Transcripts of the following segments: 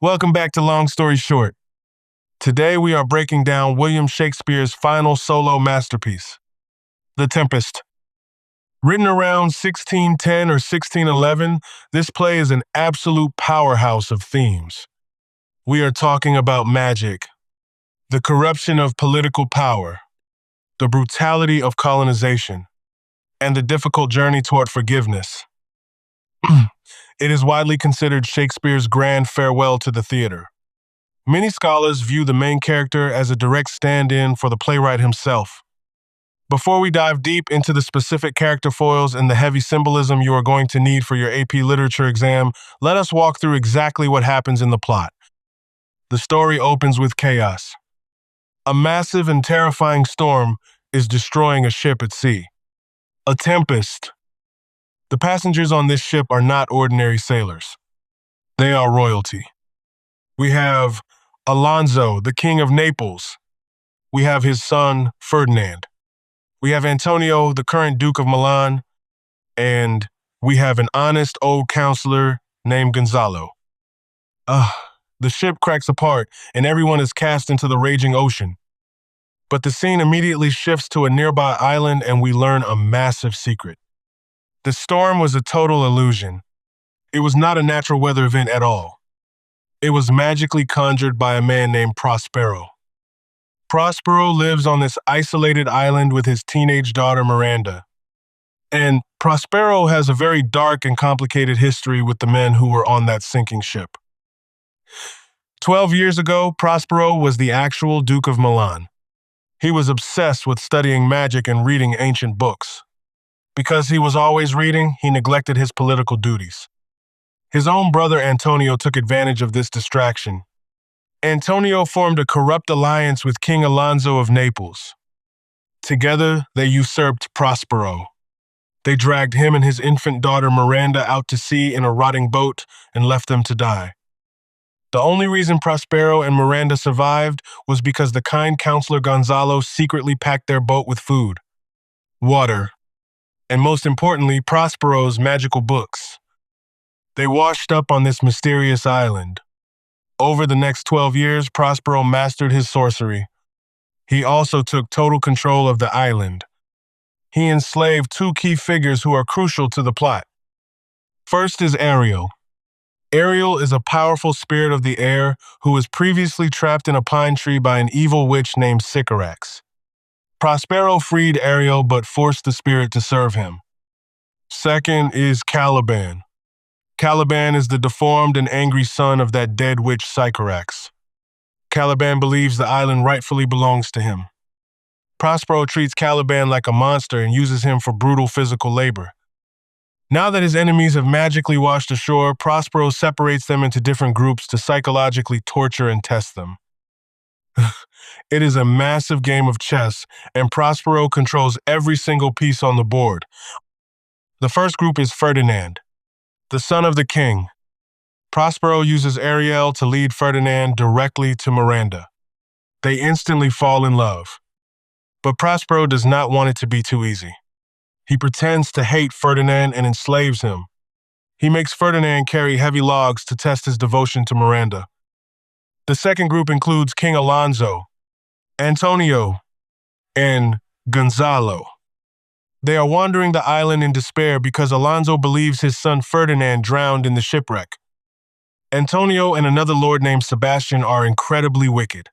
Welcome back to Long Story Short. Today we are breaking down William Shakespeare's final solo masterpiece, The Tempest. Written around 1610 or 1611, this play is an absolute powerhouse of themes. We are talking about magic, the corruption of political power, the brutality of colonization, and the difficult journey toward forgiveness. It is widely considered Shakespeare's grand farewell to the theater. Many scholars view the main character as a direct stand-in for the playwright himself. Before we dive deep into the specific character foils and the heavy symbolism you are going to need for your AP Literature exam, let us walk through exactly what happens in the plot. The story opens with chaos. A massive and terrifying storm is destroying a ship at sea. A tempest. The passengers on this ship are not ordinary sailors. They are royalty. We have Alonso, the King of Naples. We have his son, Ferdinand. We have Antonio, the current Duke of Milan. And we have an honest old counselor named Gonzalo. The ship cracks apart and everyone is cast into the raging ocean. But the scene immediately shifts to a nearby island and we learn a massive secret. The storm was a total illusion. It was not a natural weather event at all. It was magically conjured by a man named Prospero. Prospero lives on this isolated island with his teenage daughter Miranda. And Prospero has a very dark and complicated history with the men who were on that sinking ship. 12 years ago, Prospero was the actual Duke of Milan. He was obsessed with studying magic and reading ancient books. Because he was always reading, he neglected his political duties. His own brother Antonio took advantage of this distraction. Antonio formed a corrupt alliance with King Alonso of Naples. Together, they usurped Prospero. They dragged him and his infant daughter Miranda out to sea in a rotting boat and left them to die. The only reason Prospero and Miranda survived was because the kind counselor Gonzalo secretly packed their boat with food, water, and most importantly, Prospero's magical books. They washed up on this mysterious island. Over the next 12 years, Prospero mastered his sorcery. He also took total control of the island. He enslaved two key figures who are crucial to the plot. First is Ariel. Ariel is a powerful spirit of the air who was previously trapped in a pine tree by an evil witch named Sycorax. Prospero freed Ariel but forced the spirit to serve him. Second is Caliban. Caliban is the deformed and angry son of that dead witch Sycorax. Caliban believes the island rightfully belongs to him. Prospero treats Caliban like a monster and uses him for brutal physical labor. Now that his enemies have magically washed ashore, Prospero separates them into different groups to psychologically torture and test them. It is a massive game of chess, and Prospero controls every single piece on the board. The first group is Ferdinand, the son of the king. Prospero uses Ariel to lead Ferdinand directly to Miranda. They instantly fall in love. But Prospero does not want it to be too easy. He pretends to hate Ferdinand and enslaves him. He makes Ferdinand carry heavy logs to test his devotion to Miranda. The second group includes King Alonso, Antonio, and Gonzalo. They are wandering the island in despair because Alonso believes his son Ferdinand drowned in the shipwreck. Antonio and another lord named Sebastian are incredibly wicked.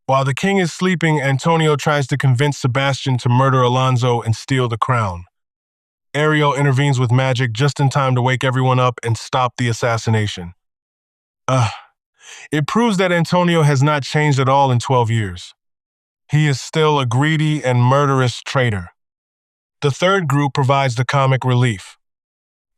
While the king is sleeping, Antonio tries to convince Sebastian to murder Alonso and steal the crown. Ariel intervenes with magic just in time to wake everyone up and stop the assassination. It proves that Antonio has not changed at all in 12 years. He is still a greedy and murderous traitor. The third group provides the comic relief.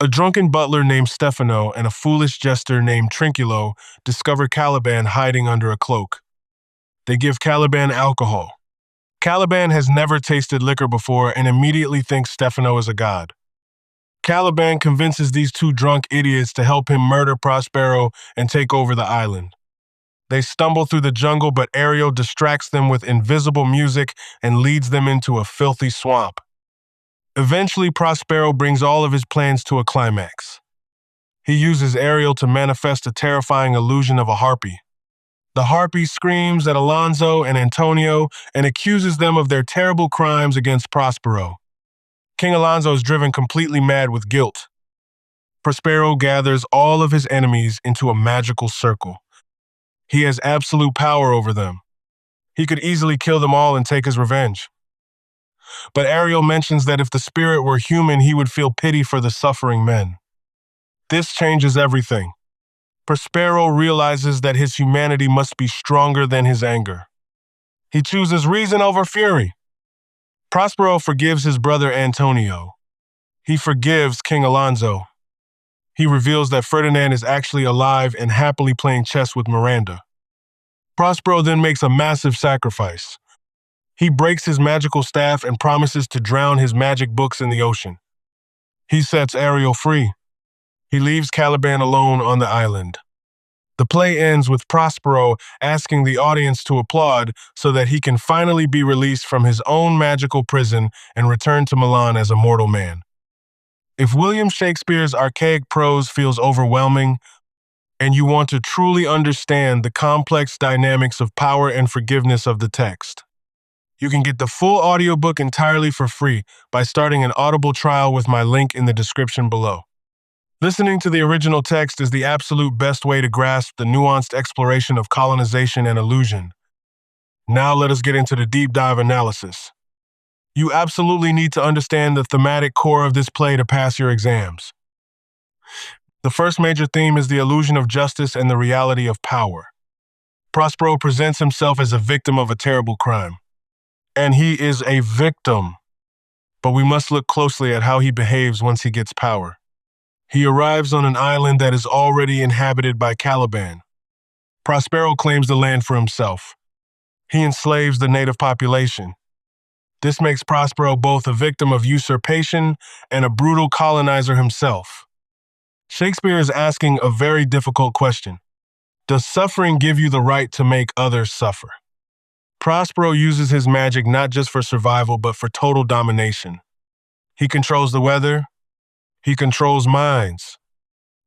A drunken butler named Stefano and a foolish jester named Trinculo discover Caliban hiding under a cloak. They give Caliban alcohol. Caliban has never tasted liquor before and immediately thinks Stefano is a god. Caliban convinces these two drunk idiots to help him murder Prospero and take over the island. They stumble through the jungle, but Ariel distracts them with invisible music and leads them into a filthy swamp. Eventually, Prospero brings all of his plans to a climax. He uses Ariel to manifest a terrifying illusion of a harpy. The harpy screams at Alonso and Antonio and accuses them of their terrible crimes against Prospero. King Alonso is driven completely mad with guilt. Prospero gathers all of his enemies into a magical circle. He has absolute power over them. He could easily kill them all and take his revenge. But Ariel mentions that if the spirit were human, he would feel pity for the suffering men. This changes everything. Prospero realizes that his humanity must be stronger than his anger. He chooses reason over fury. Prospero forgives his brother Antonio. He forgives King Alonso. He reveals that Ferdinand is actually alive and happily playing chess with Miranda. Prospero then makes a massive sacrifice. He breaks his magical staff and promises to drown his magic books in the ocean. He sets Ariel free. He leaves Caliban alone on the island. The play ends with Prospero asking the audience to applaud so that he can finally be released from his own magical prison and return to Milan as a mortal man. If William Shakespeare's archaic prose feels overwhelming, and you want to truly understand the complex dynamics of power and forgiveness of the text, you can get the full audiobook entirely for free by starting an Audible trial with my link in the description below. Listening to the original text is the absolute best way to grasp the nuanced exploration of colonization and illusion. Now let us get into the deep dive analysis. You absolutely need to understand the thematic core of this play to pass your exams. The first major theme is the illusion of justice and the reality of power. Prospero presents himself as a victim of a terrible crime. And he is a victim. But we must look closely at how he behaves once he gets power. He arrives on an island that is already inhabited by Caliban. Prospero claims the land for himself. He enslaves the native population. This makes Prospero both a victim of usurpation and a brutal colonizer himself. Shakespeare is asking a very difficult question. Does suffering give you the right to make others suffer? Prospero uses his magic not just for survival, but for total domination. He controls the weather. He controls minds.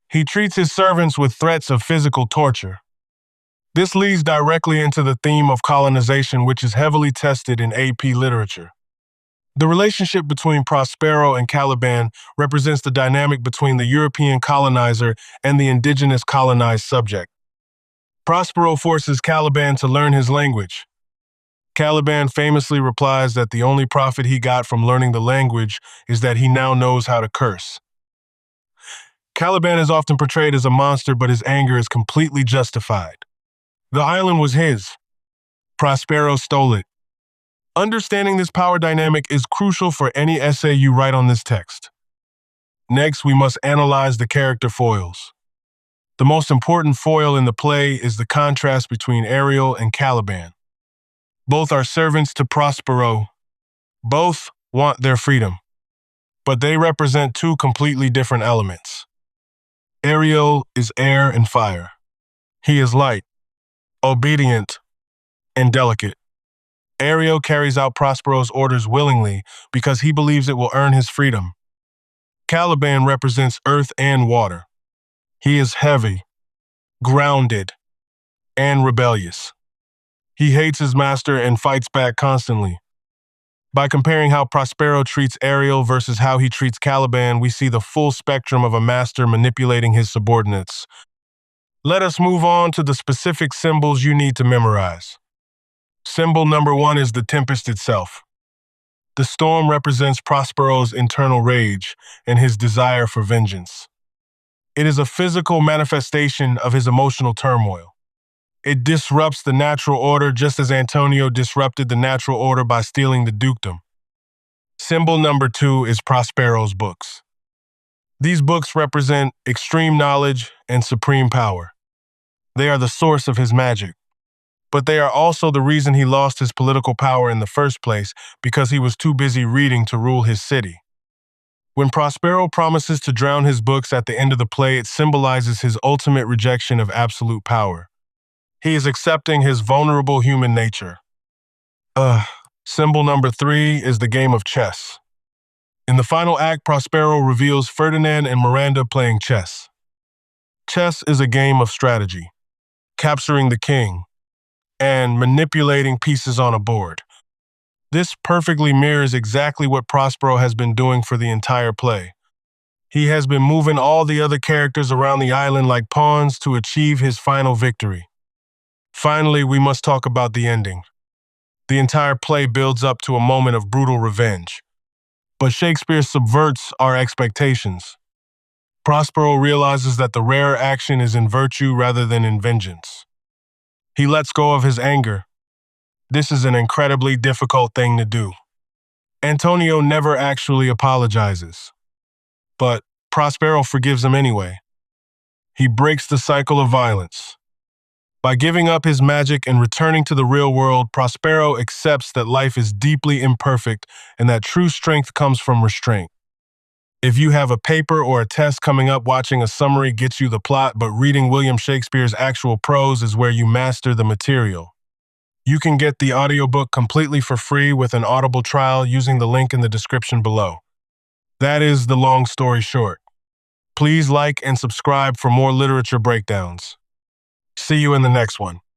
He treats his servants with threats of physical torture. This leads directly into the theme of colonization, which is heavily tested in AP literature. The relationship between Prospero and Caliban represents the dynamic between the European colonizer and the indigenous colonized subject. Prospero forces Caliban to learn his language. Caliban famously replies that the only profit he got from learning the language is that he now knows how to curse. Caliban is often portrayed as a monster, but his anger is completely justified. The island was his. Prospero stole it. Understanding this power dynamic is crucial for any essay you write on this text. Next, we must analyze the character foils. The most important foil in the play is the contrast between Ariel and Caliban. Both are servants to Prospero. Both want their freedom, but they represent two completely different elements. Ariel is air and fire. He is light, obedient, and delicate. Ariel carries out Prospero's orders willingly because he believes it will earn his freedom. Caliban represents earth and water. He is heavy, grounded, and rebellious. He hates his master and fights back constantly. By comparing how Prospero treats Ariel versus how he treats Caliban, we see the full spectrum of a master manipulating his subordinates. Let us move on to the specific symbols you need to memorize. Symbol number 1 is the Tempest itself. The storm represents Prospero's internal rage and his desire for vengeance. It is a physical manifestation of his emotional turmoil. It disrupts the natural order just as Antonio disrupted the natural order by stealing the dukedom. Symbol number 2 is Prospero's books. These books represent extreme knowledge and supreme power. They are the source of his magic. But they are also the reason he lost his political power in the first place because he was too busy reading to rule his city. When Prospero promises to drown his books at the end of the play, it symbolizes his ultimate rejection of absolute power. He is accepting his vulnerable human nature. Symbol number 3 is the game of chess. In the final act, Prospero reveals Ferdinand and Miranda playing chess. Chess is a game of strategy, capturing the king, and manipulating pieces on a board. This perfectly mirrors exactly what Prospero has been doing for the entire play. He has been moving all the other characters around the island like pawns to achieve his final victory. Finally, we must talk about the ending. The entire play builds up to a moment of brutal revenge. But Shakespeare subverts our expectations. Prospero realizes that the rare action is in virtue rather than in vengeance. He lets go of his anger. This is an incredibly difficult thing to do. Antonio never actually apologizes, but Prospero forgives him anyway. He breaks the cycle of violence. By giving up his magic and returning to the real world, Prospero accepts that life is deeply imperfect and that true strength comes from restraint. If you have a paper or a test coming up, watching a summary gets you the plot, but reading William Shakespeare's actual prose is where you master the material. You can get the audiobook completely for free with an Audible trial using the link in the description below. That is the long story short. Please like and subscribe for more literature breakdowns. See you in the next one.